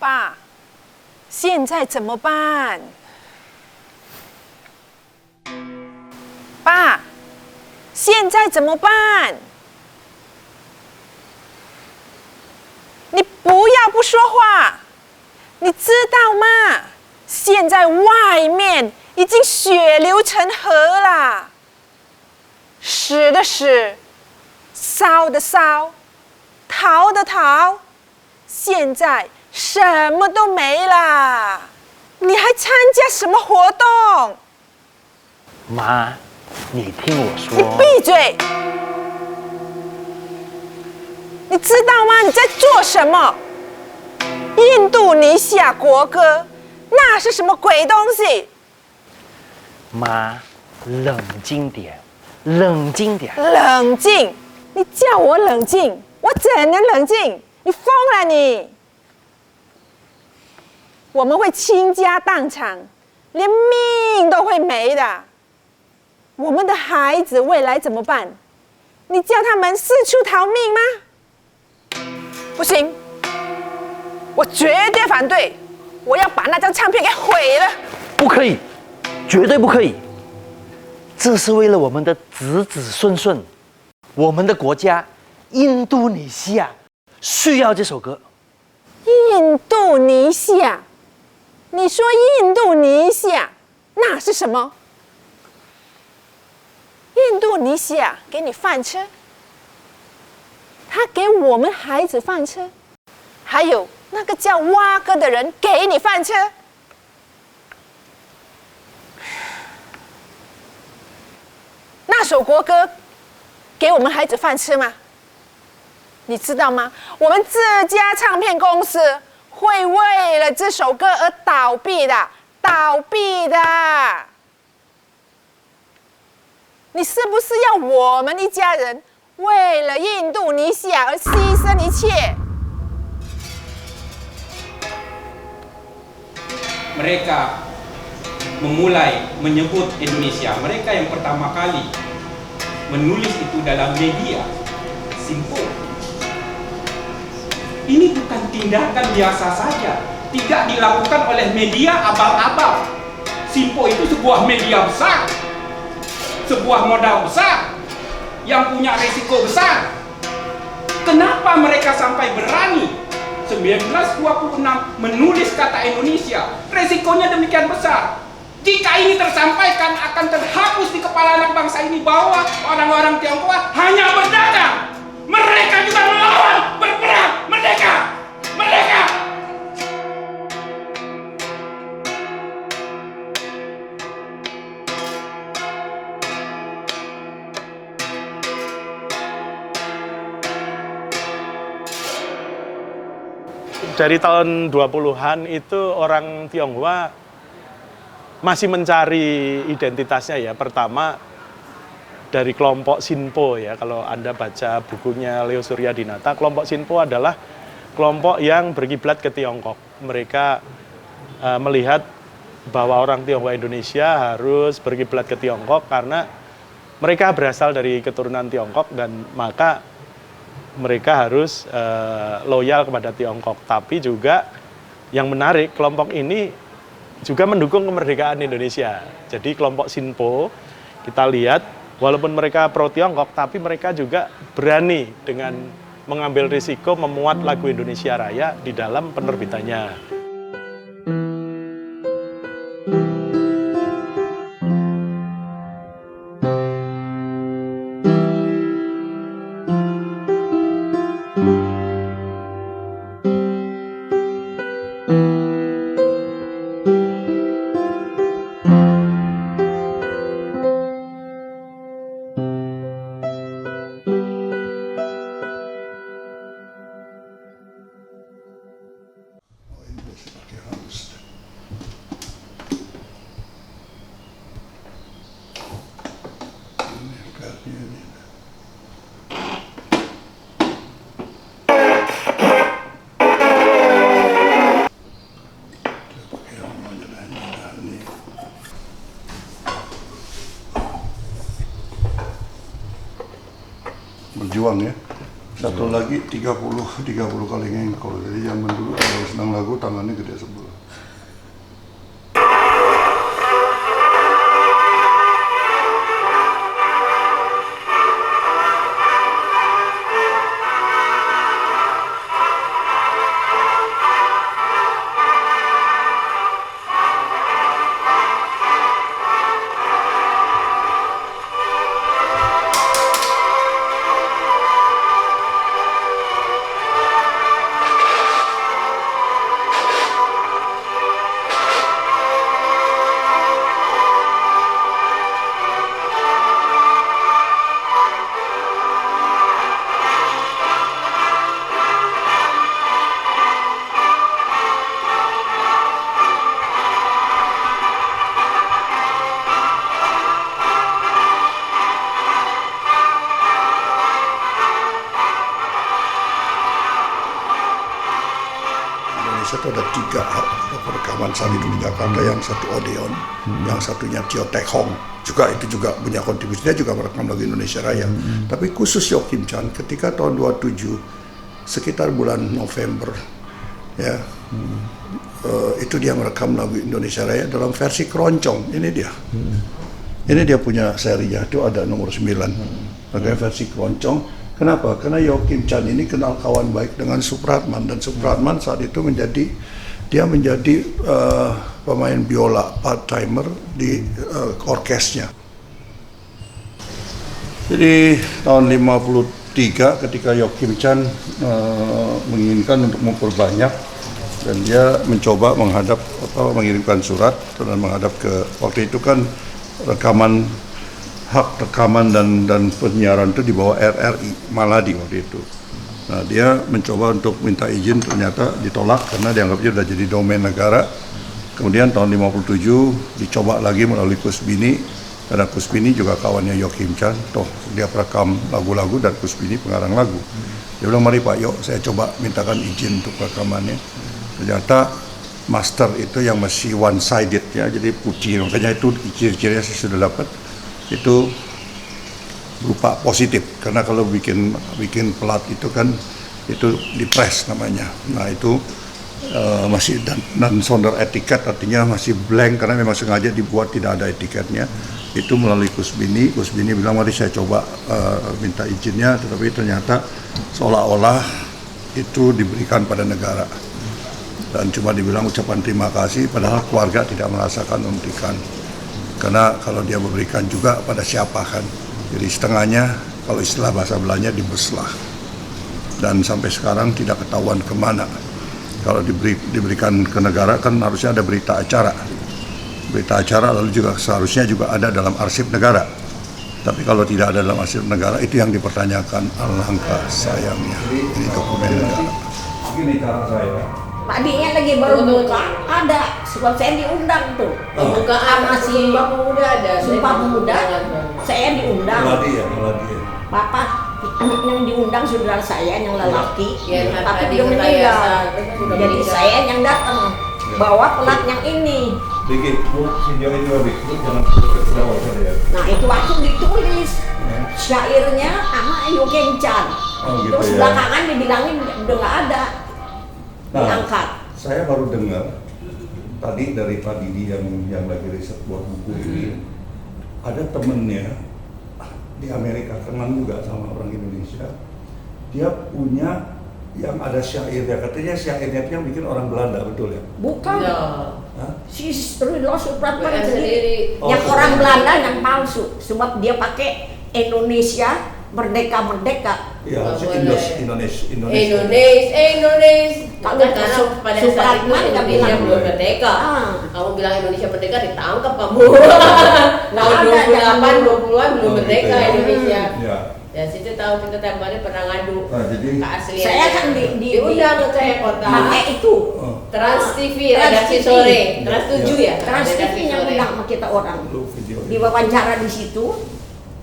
爸，现在怎么办？爸，现在怎么办？你不要不说话，你知道吗？现在外面已经血流成河了，死的死，烧的烧，逃的逃，现在什么都没了，你还参加什么活动？妈，你听我说。你闭嘴！你知道吗？你在做什么？印度尼西亚国歌，那是什么鬼东西？妈，冷静点，冷静点。冷静！你叫我冷静，我怎能冷静？你疯了你！我们会倾家荡产，连命都会没的。我们的孩子未来怎么办？你叫他们四处逃命吗？不行，我绝对反对！我要把那张唱片给毁了！不可以，绝对不可以！这是为了我们的子子孙孙，我们的国家印度尼西亚需要这首歌。印度尼西亚？你说印度尼西亚那是什么？印度尼西亚给你饭吃，他给我们孩子饭吃，还有那个叫蛙哥的人给你饭吃。那首国歌给我们孩子饭吃吗？你知道吗？我们这家唱片公司会为了这首歌而倒闭的，倒闭的。你是不是要我们一家人为了印度尼西亚而牺牲一切？ Mereka memulai menyebut Indonesia. Mereka yang pertama kali menulis itu dalam media Simpo. Ini bukan tindakan biasa saja, tidak dilakukan oleh media abal-abal. Simpo itu sebuah media besar, sebuah modal besar yang punya risiko besar. Kenapa mereka sampai berani 1926 menulis kata Indonesia? Resikonya demikian besar. Jika ini tersampaikan akan terhapus di kepala anak bangsa ini bahwa orang-orang Tionghoa hanya berdagang. Mereka juga melawan, berperang, merdeka, merdeka. Dari tahun 20-an itu orang Tionghoa masih mencari identitasnya ya. Pertama dari kelompok Sinpo ya. Kalau Anda baca bukunya Leo Suryadinata, kelompok Sinpo adalah kelompok yang berkiblat ke Tiongkok. Mereka melihat bahwa orang Tionghoa Indonesia harus berkiblat ke Tiongkok karena mereka berasal dari keturunan Tiongkok dan maka mereka harus loyal kepada Tiongkok. Tapi juga yang menarik, kelompok ini juga mendukung kemerdekaan Indonesia. Jadi kelompok Sinpo, kita lihat walaupun mereka pro Tiongkok, tapi mereka juga berani dengan mengambil risiko memuat lagu Indonesia Raya di dalam penerbitannya. Berjuang ya. Satu lagi 30 kali ngengkol. Jadi zaman dulu kalau senang lagu tangannya gede sebelah. Indonesia itu ada 3 rekaman saat itu di Jakarta, yang satu Odeon, yang satunya Tio Tek Hong, itu juga punya kontribusi, dia juga merekam lagu Indonesia Raya. Tapi khusus Yo Kim Chan ketika tahun 27 sekitar bulan November ya, itu dia merekam lagu Indonesia Raya dalam versi keroncong. Ini dia punya serinya, itu ada nomor 9 pakai versi keroncong. Kenapa? Karena Yo Kim Chan ini kenal kawan baik dengan Supratman, dan Supratman saat itu menjadi pemain biola part-timer di orkesnya. Jadi tahun 53 ketika Yo Kim Chan menginginkan untuk memperbanyak, dan dia mencoba mengirimkan surat dan menghadap ke, waktu itu kan hak rekaman dan penyiaran itu di bawah RRI Maladi waktu itu. Nah, dia mencoba untuk minta izin, ternyata ditolak karena dianggapnya sudah jadi domain negara. Kemudian tahun 57 dicoba lagi melalui Kusbini, karena Kusbini juga kawannya Yo Kim Chan, toh dia perekam lagu-lagu dan Kusbini pengarang lagu. Dia bilang, mari Pak Yo, saya coba mintakan izin untuk rekamannya. Ternyata master itu yang masih one sided ya, jadi putih, makanya itu ciri-cirinya saya sudah dapat. Itu berupa positif, karena kalau bikin pelat itu kan itu dipres namanya. Nah itu masih dan sounder etiket, artinya masih blank karena memang sengaja dibuat tidak ada etiketnya. Itu melalui Kusbini bilang mari saya coba minta izinnya, tetapi ternyata seolah-olah itu diberikan pada negara dan cuma dibilang ucapan terima kasih, padahal keluarga tidak merasakan memberikan. Karena kalau dia memberikan juga pada siapa kan, jadi setengahnya kalau istilah bahasa Belanda dibeslah, dan sampai sekarang tidak ketahuan kemana. Kalau diberikan ke negara kan harusnya ada berita acara lalu juga seharusnya juga ada dalam arsip negara, tapi kalau tidak ada dalam arsip negara, itu yang dipertanyakan. Alangkah sayangnya ini dokumen negara. Begini cara saya. Adiknya lagi baru buka, ada, sebab saya diundang tuh. Pembukaan masih Sumpah Pemuda ada. Sumpah Pemuda, saya diundang. Meladi ya. Bapak yang diundang saudara saya yang lelaki, tapi belum ya, meninggal. Jadi saya yang datang bawa pelat yang ini. Dikit, video itu habis, jangan ketawa saya. Nah itu waktu ditulis syairnya sama Yo Kim Chan. Terus belakangan dibilangin udah nggak ada. Diangkat. Saya baru dengar tadi dari Pak Didi yang lagi riset buat buku ini, ada temennya di Amerika, kenal juga sama orang Indonesia. Dia punya yang ada syairnya, katanya syairnya itu yang bikin orang Belanda, betul ya? Bukan. Si Rudolf Supratman sendiri. Yang orang Belanda yang palsu, sebab dia pakai Indonesia merdeka. Ya, Indonesia. Kalau karena pada saat itu Indonesia belum merdeka. Kamu bilang Indonesia merdeka, ditangkap kamu. Tahun 28, 20-an belum merdeka Indonesia. Ya situ tahu, kita tiap hari pernah ngadu keaslian. Saya kan diundang ke saya kota. Itu Trans TV, redaksi sore, Trans 7 ya. Trans TV yang undang sama kita orang. Diwawancara di situ.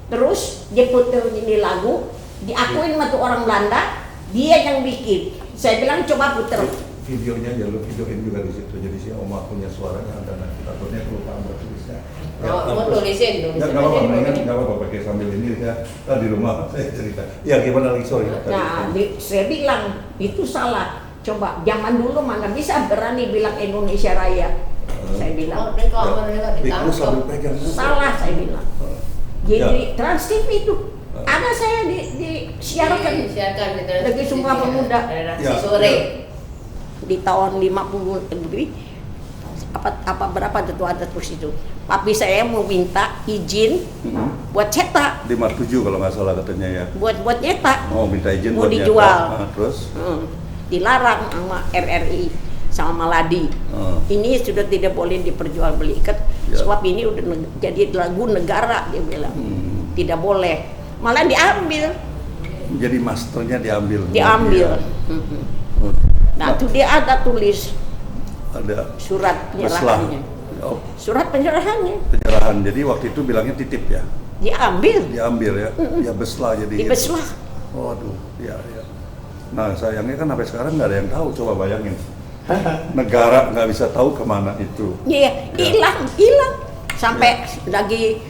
Terus dia puter ini lagu, diakuin sama tuh orang Belanda, dia yang bikin. Saya bilang coba puter videonya ya lu videoin juga di situ. Jadi si Oma punya suaranya dan nanti takutnya kelupaan buat tulisnya. Mau tulisin Nggak apa-apa, nggak apa-apa pakai sambil ini ya. Di rumah saya cerita. Ya gimana lagi sorry. Nah, saya bilang itu salah. Coba zaman dulu mana bisa berani bilang Indonesia Raya. Saya bilang Pikir sambil pegang. salah, saya bilang. Jadi Trans TV itu ada saya disiarkan di Negeri Sumpah Pemuda sore di tahun 50 negeri apa berapa itu ada terus itu. Tapi saya mau minta izin buat cetak. 57 kalau nggak salah katanya ya. Buat nyetak. Oh minta izin mau buat dijual. Nyetak. Terus? Dilarang sama RRI sama Maladi. Ini sudah tidak boleh diperjualbelikan sebab ini udah jadi lagu negara dia bilang. Tidak boleh. Malah diambil. Jadi masternya diambil. Diambil. Nah, itu dia ada tulis ada surat penyerahannya. Oh, Surat penyerahannya. penyerahan. Jadi waktu itu bilangnya titip ya. Diambil Ya. Ya beslah jadi. Dibeslah. Waduh, ya. Nah sayangnya kan sampai sekarang nggak ada yang tahu. Coba bayangin. Negara nggak bisa tahu kemana itu. Iya, hilang. Sampai lagi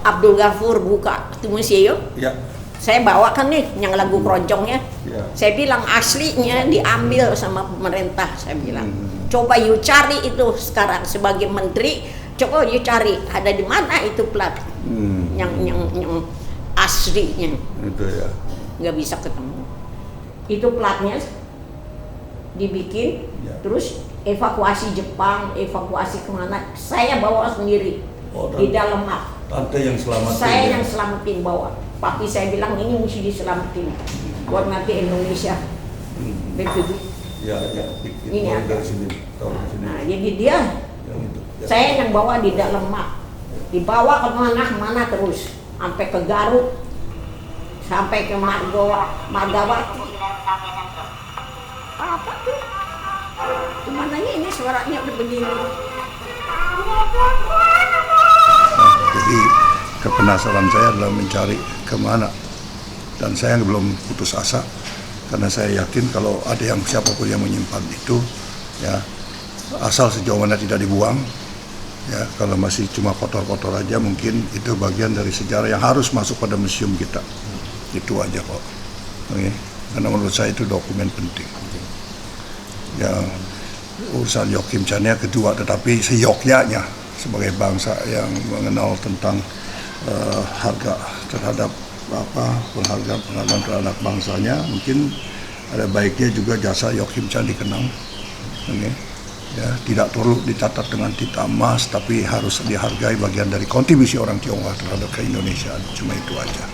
Abdul Ghafur buka itu museum. Ya. Saya bawakan nih yang lagu keroncongnya. Ya. Saya bilang aslinya diambil sama pemerintah. Saya bilang, coba you cari itu sekarang sebagai menteri. Coba you cari ada di mana itu plat yang aslinya. Itu ya. Nggak bisa ketemu. Itu platnya dibikin, terus evakuasi Jepang, evakuasi kemana? Saya bawa sendiri di dalam mak. Tante yang selamatin. Saya yang selamatin bawa. Tapi saya bilang ini mesti diselamatin buat nanti Indonesia Republik. Ya. Ini Mulai ada. dari sini, taruh di sini. Nah, jadi dia, Yang itu. Ya. saya yang bawa di dalam mak. Dibawa kemana terus, sampai ke Garut, sampai ke Margawati. Apa tuh? Cumananya ini suaranya udah begini. Jadi kepenasaran saya adalah mencari kemana, dan saya belum putus asa karena saya yakin kalau ada yang siapapun yang menyimpan itu, ya asal sejauh mana tidak dibuang, ya kalau masih cuma kotor-kotor aja mungkin itu bagian dari sejarah yang harus masuk pada museum kita. Itu aja kok. Oke. Karena menurut saya itu dokumen penting. Ya urusan Yokim Chan-nya kedua, tetapi seyoknya sebagai bangsa yang mengenal tentang harga terhadap penghargaan terhadap bangsanya, mungkin ada baiknya juga jasa Yokim Chan dikenang. Okay. Ya, tidak perlu dicatat dengan tinta emas, tapi harus dihargai bagian dari kontribusi orang Tionghoa terhadap keindonesiaan. Cuma itu aja.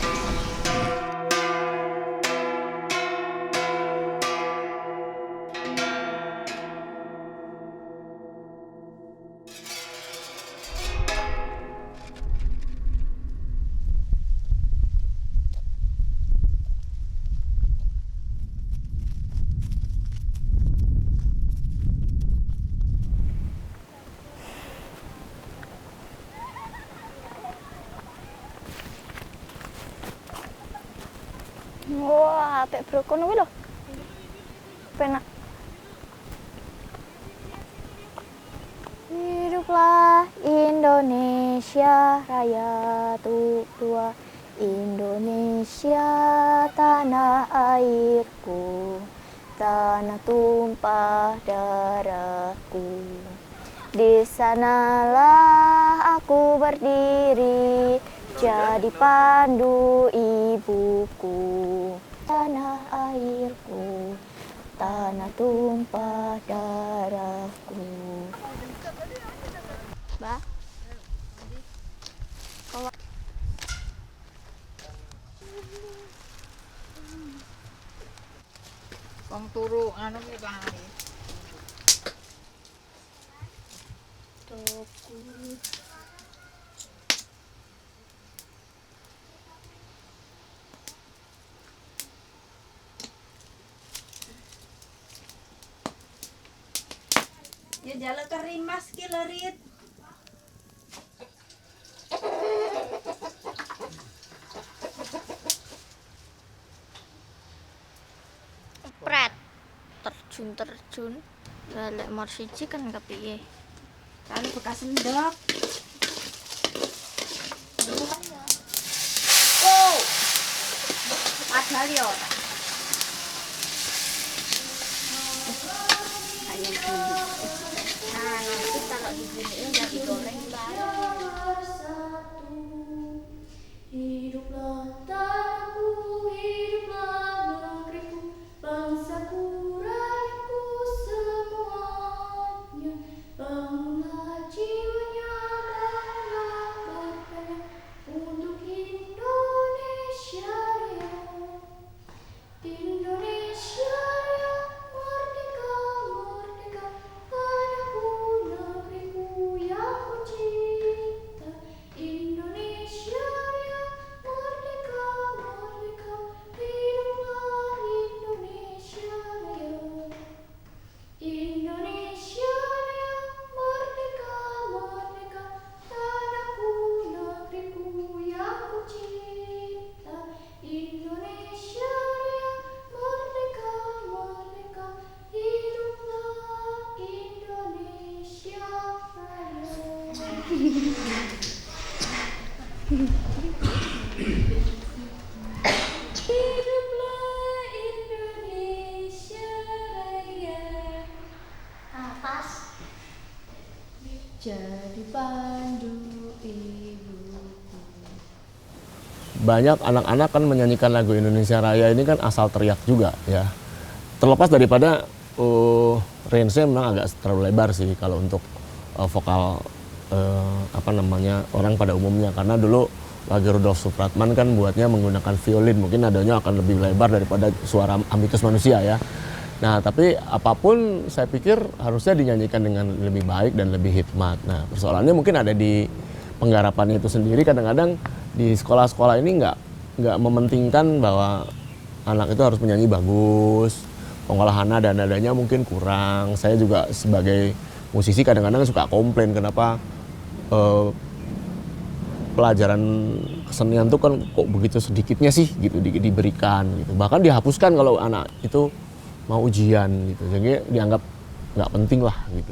Wah, apik brokono kuwi lho. Penak. Hiduplah Indonesia Raya tua, Indonesia tanah airku, tanah tumpah darahku. Di sanalah aku berdiri, jadi pandu ibuku, tanah airku, tanah tumpah darahku. Mbak, Wong turu anu ki lari. Ya jalan ke Rimas ki lerit. Pret. terjun lek mor siji kan kepiye. Kan bekas endok. Oh. Ada yo. Nah, nanti kalau diginiin udah digoreng Hiduplah tanahku, hiduplah negeriku, bangsaku, rakyatku semuanya. Bangunlah jiwanya, bangunlah berkarya untuk Indonesia Raya. Indonesia Raya, merdeka, merdeka, tanahku, negeriku yang ku cinta. Indonesia Raya, merdeka, merdeka, hiduplah Indonesia Raya. Indonesia Raya, merdeka, merdeka, tanahku, negeriku yang ku cinta. Indonesia Raya, merdeka, merdeka, hiduplah Indonesia Raya. Hiduplah Indonesia Raya. pas. Jadi pandu ibuku. Banyak anak-anak kan menyanyikan lagu Indonesia Raya ini kan asal teriak juga ya. Terlepas daripada range-nya memang agak terlalu lebar sih kalau untuk vokal orang pada umumnya, karena dulu lagu Rudolf Supratman kan buatnya menggunakan violin, mungkin nadanya akan lebih lebar daripada suara ambitus manusia ya. Nah, tapi apapun saya pikir harusnya dinyanyikan dengan lebih baik dan lebih hikmat. Nah, persoalannya mungkin ada di penggarapannya itu sendiri. Kadang-kadang di sekolah-sekolah ini nggak mementingkan bahwa anak itu harus menyanyi bagus, pengolahan nada dan nadanya mungkin kurang. Saya juga sebagai musisi kadang-kadang suka komplain kenapa pelajaran kesenian itu kan kok begitu sedikitnya sih gitu diberikan gitu. Bahkan dihapuskan kalau anak itu mau ujian gitu, jadi dianggap nggak penting lah gitu.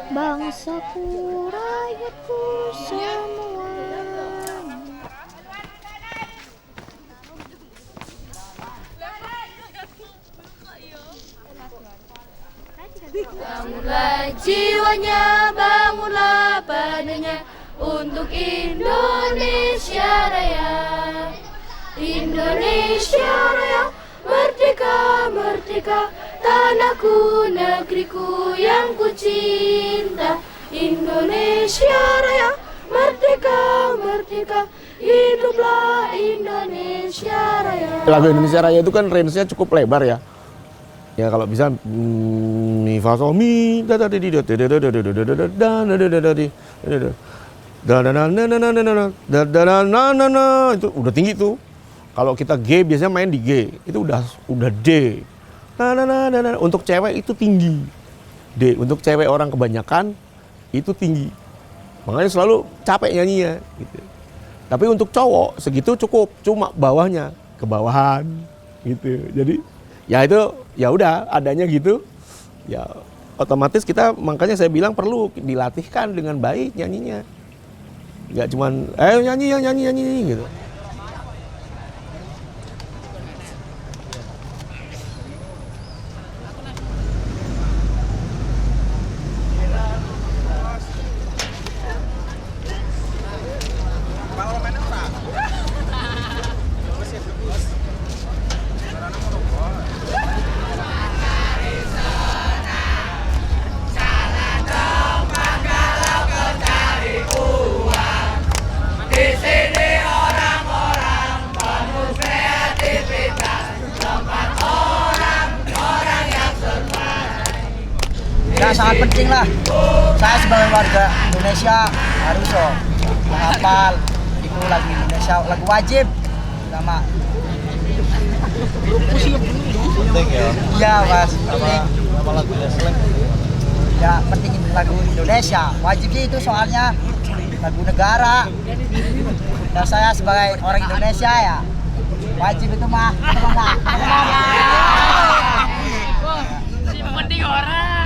Bangsaku, rakyatku semua. Bangunlah jiwanya, bangunlah badannya untuk Indonesia Raya. Indonesia Raya, merdeka, merdeka, tanahku, negeriku yang ku cinta. Indonesia Raya, merdeka, merdeka, hiduplah Indonesia Raya. Lagu Indonesia Raya itu kan range-nya cukup lebar ya. Ya kalau bisa mi fa sol mi da da di da da da da da da da da da itu udah tinggi tuh. Kalau kita G biasanya main di G, itu udah D. Untuk cewek itu tinggi. D untuk cewek orang kebanyakan itu tinggi. Makanya selalu capek nyanyinya gitu. Tapi untuk cowok segitu cukup, cuma bawahnya kebawahan gitu. Jadi ya itu ya udah adanya gitu. Ya otomatis kita, makanya saya bilang perlu dilatihkan dengan baik nyanyinya. Enggak cuman nyanyi gitu. penting lah. Saya sebagai warga Indonesia harus menghafal itu lagu Indonesia, lagu wajib sama. Penting ya? Iya mas, penting. Apa lagunya slang? Ya penting lagu Indonesia, wajib sih itu soalnya lagu negara. Dan saya sebagai orang Indonesia ya, wajib itu mah. Penting orang.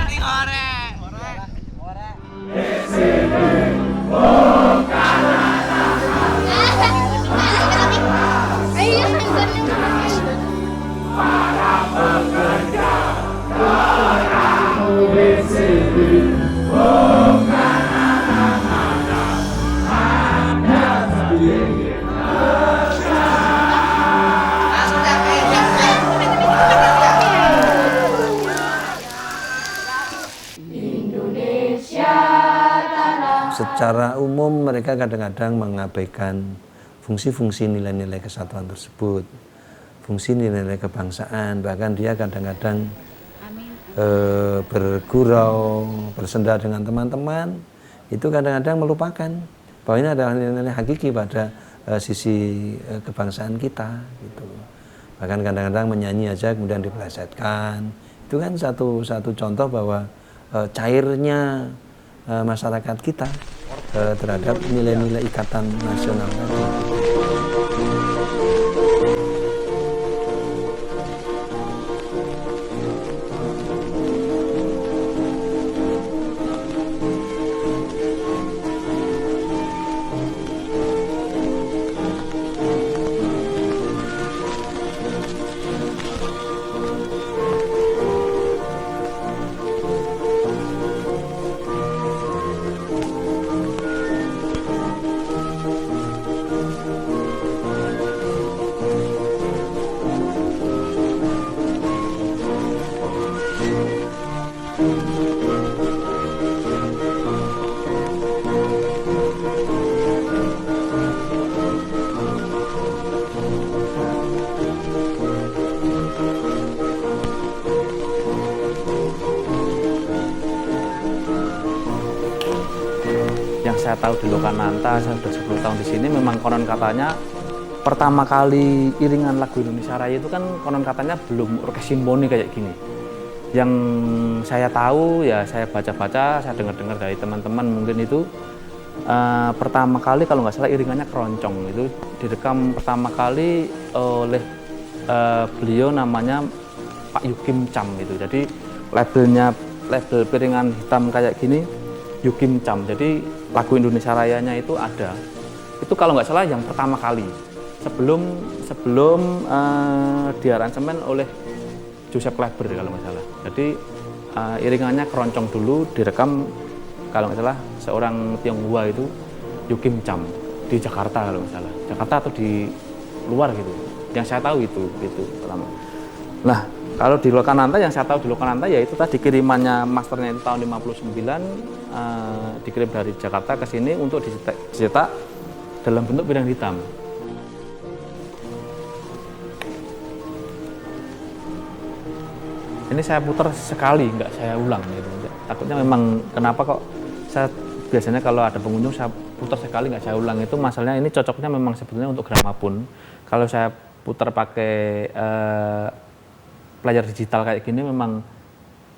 Secara umum mereka kadang-kadang mengabaikan fungsi-fungsi nilai-nilai kesatuan tersebut, fungsi nilai-nilai kebangsaan, bahkan dia kadang-kadang bergurau, bersenda dengan teman-teman, itu kadang-kadang melupakan bahwa ini adalah nilai-nilai hakiki pada sisi kebangsaan kita gitu. Bahkan kadang-kadang menyanyi aja kemudian dipelesetkan. Itu kan satu contoh bahwa cairnya masyarakat kita terhadap nilai-nilai ikatan nasional tadi. Saya tahu di Lokananta, saya sudah 10 tahun di sini, memang konon katanya pertama kali iringan lagu Indonesia Raya itu kan konon katanya belum orkes simfoni kayak gini. Yang saya tahu ya saya baca-baca, saya dengar-dengar dari teman-teman mungkin itu pertama kali kalau nggak salah iringannya keroncong, itu direkam pertama kali oleh beliau namanya Pak Yukim Cham itu. Jadi label piringan hitam kayak gini Yukim Cham. Jadi lagu Indonesia Rayanya itu ada. Itu kalau nggak salah yang pertama kali sebelum diaransemen oleh Joseph Kleber kalau nggak salah. Jadi iringannya keroncong dulu direkam kalau nggak salah seorang Tionghoa itu Yukim Cham di Jakarta kalau nggak salah. Jakarta atau di luar gitu. Yang saya tahu itu pertama. Nah, kalau di Lokananta yang saya tahu di Lokananta ya itu tadi kirimannya masternya itu tahun 59 dikirim dari Jakarta ke sini untuk dicetak dalam bentuk piringan hitam. Ini saya putar sekali, nggak saya ulang gitu. Takutnya memang kenapa kok saya biasanya kalau ada pengunjung saya putar sekali nggak saya ulang, itu masalahnya ini cocoknya memang sebetulnya untuk gramafon. Kalau saya putar pakai player digital kayak gini memang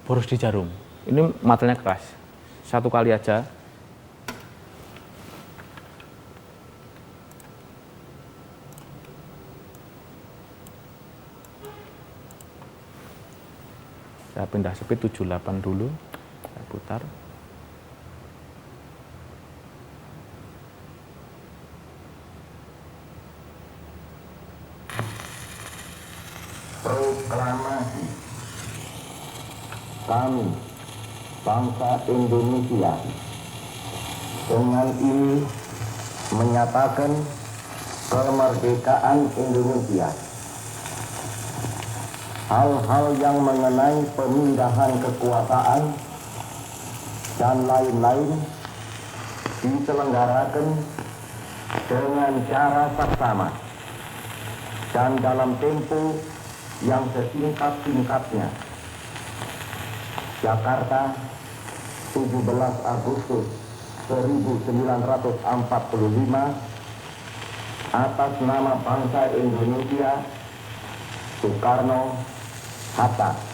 boros di jarum. Ini materialnya keras. Satu kali aja. Saya pindah speed 78 dulu. Saya putar. Proklamasi kami bangsa Indonesia dengan ini menyatakan kemerdekaan Indonesia. Hal-hal yang mengenai pemindahan kekuasaan dan lain-lain diselenggarakan dengan cara saksama dan dalam tempo yang sesingkat-singkatnya. Jakarta, 17 Agustus 1945 atas nama bangsa Indonesia, Soekarno-Hatta.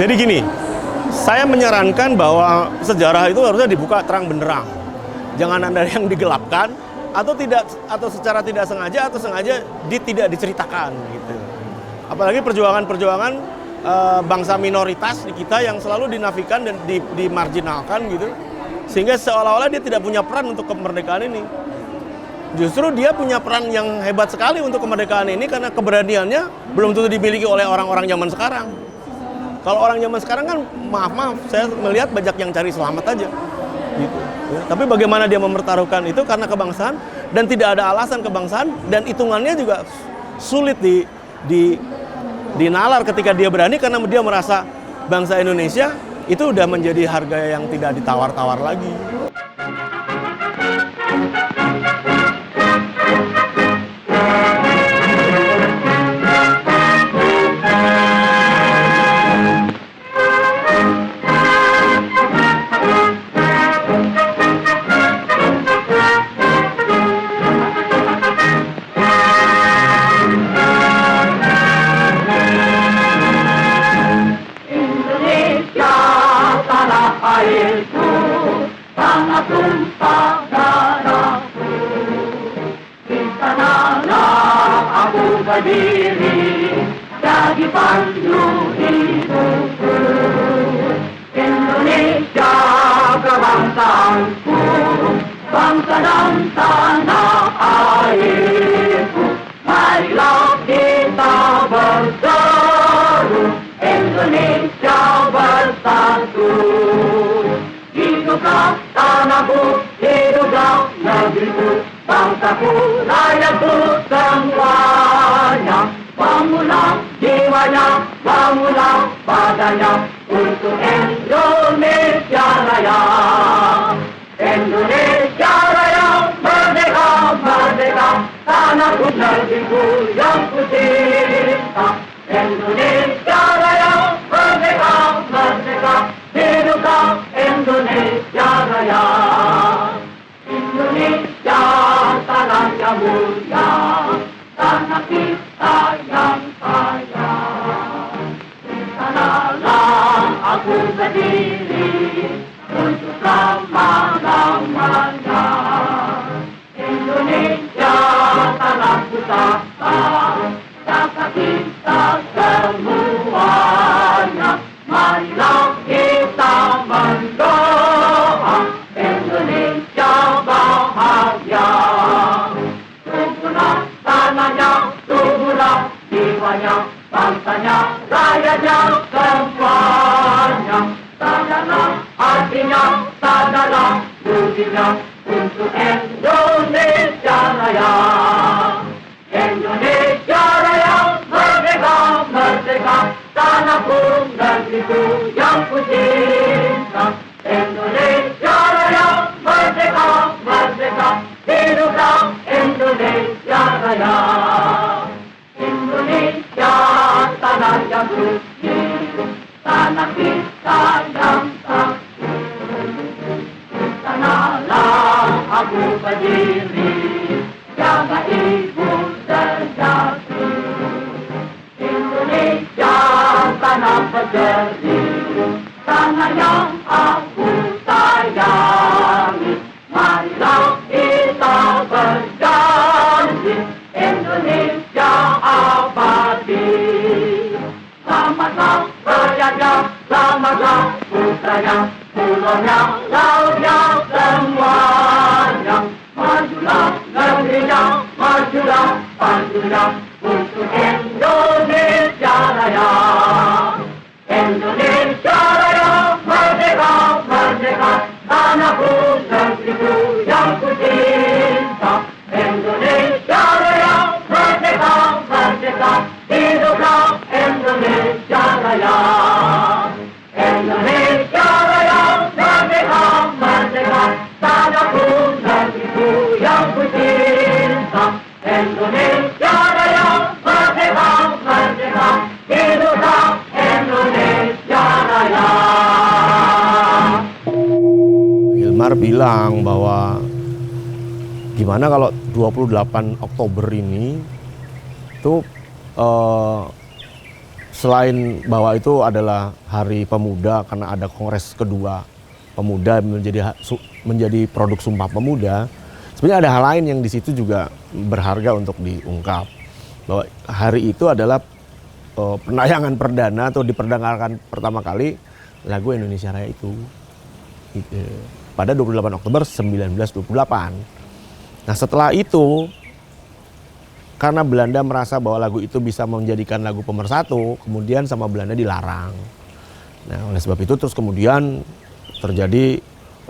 Jadi gini, saya menyarankan bahwa sejarah itu harusnya dibuka terang benderang. Jangan ada yang digelapkan atau secara tidak sengaja atau sengaja tidak diceritakan gitu. Apalagi perjuangan-perjuangan bangsa minoritas di kita yang selalu dinafikan dan dimarginalkan gitu. Sehingga seolah-olah dia tidak punya peran untuk kemerdekaan ini. Justru dia punya peran yang hebat sekali untuk kemerdekaan ini karena keberaniannya belum tentu dimiliki oleh orang-orang zaman sekarang. Kalau orang zaman sekarang kan maaf, saya melihat banyak yang cari selamat aja, gitu. Ya, tapi bagaimana dia mempertaruhkan itu karena kebangsaan dan tidak ada alasan kebangsaan dan hitungannya juga sulit dinalar ketika dia berani karena dia merasa bangsa Indonesia itu udah menjadi harga yang tidak ditawar-tawar lagi. Berdiri jadi pandu hidupku, Indonesia kebangsaanku, bangsa dan tanah airku. Marilah kita berseru, Indonesia bersatu. Hiduplah tanahku, hiduplah negeriku, bangsaku, rakyatku semuanya. Bangunlah jiwanya, bangunlah badannya untuk Indonesia Raya. Indonesia Raya, merdeka, merdeka, tanahku, negeriku yang ku cinta. Indonesia Raya, merdeka, merdeka, hiduplah Indonesia Raya. Indonesia tanah yang mulia, tanah kita yang kaya. Di sanalah aku berdiri untuk selama-lamanya. Indonesia tanah pusaka, jasa kita semuanya. Marilah kita mendoa Indonesia bahagia. Tumbuhlah tanahnya, tumbuhlah jiwanya, bangsanya, rakyatnya semuanya. Sadarlah artinya, sadarlah budinya untuk Indonesia Raya. Indonesia Raya, merdeka, merdeka, tanahku, negeriku yang ku cinta. Indonesia Raya, merdeka, merdeka, hiduplah Indonesia Raya. Indonesia tanah yang suci, tanah kita yang sakti. Sanalah aku berdiri, jaga ibu sejati. Indonesia tanah tanah yang aku sayangi. Marilah kita berjanji Indonesia abadi. Selamatlah rakyatnya, selamatlah putranya, pulaunya, lautnya, semuanya. Majulah negerinya, majulah pantunya untuk Indonesia Raya. Indonesia Raya, merdeka, merdeka, tanahku, negeriku yang ku cinta. Indonesia Raya, merdeka, merdeka, hiduplah Indonesia Raya. Indonesia Raya, merdeka, merdeka, tanahku, negeriku yang ku cinta. Indonesia Raya, merdeka, merdeka, hiduplah Indonesia Raya. Hilmar bilang bahwa gimana kalau 28 Oktober ini itu selain bahwa itu adalah Hari Pemuda karena ada Kongres kedua Pemuda menjadi produk Sumpah Pemuda, sebenarnya ada hal lain yang di situ juga berharga untuk diungkap. Bahwa hari itu adalah penayangan perdana atau diperdagangkan pertama kali lagu Indonesia Raya itu pada 28 Oktober 1928. Nah setelah itu, karena Belanda merasa bahwa lagu itu bisa menjadikan lagu pemersatu, kemudian sama Belanda dilarang. Nah oleh sebab itu terus kemudian terjadi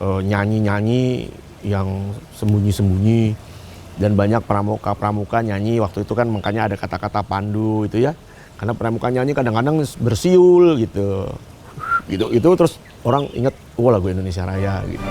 nyanyi-nyanyi yang sembunyi-sembunyi, dan banyak pramuka-pramuka nyanyi waktu itu kan, makanya ada kata-kata pandu itu ya, karena pramuka nyanyi kadang-kadang bersiul gitu. Itu terus orang ingat, oh lagu Indonesia Raya gitu.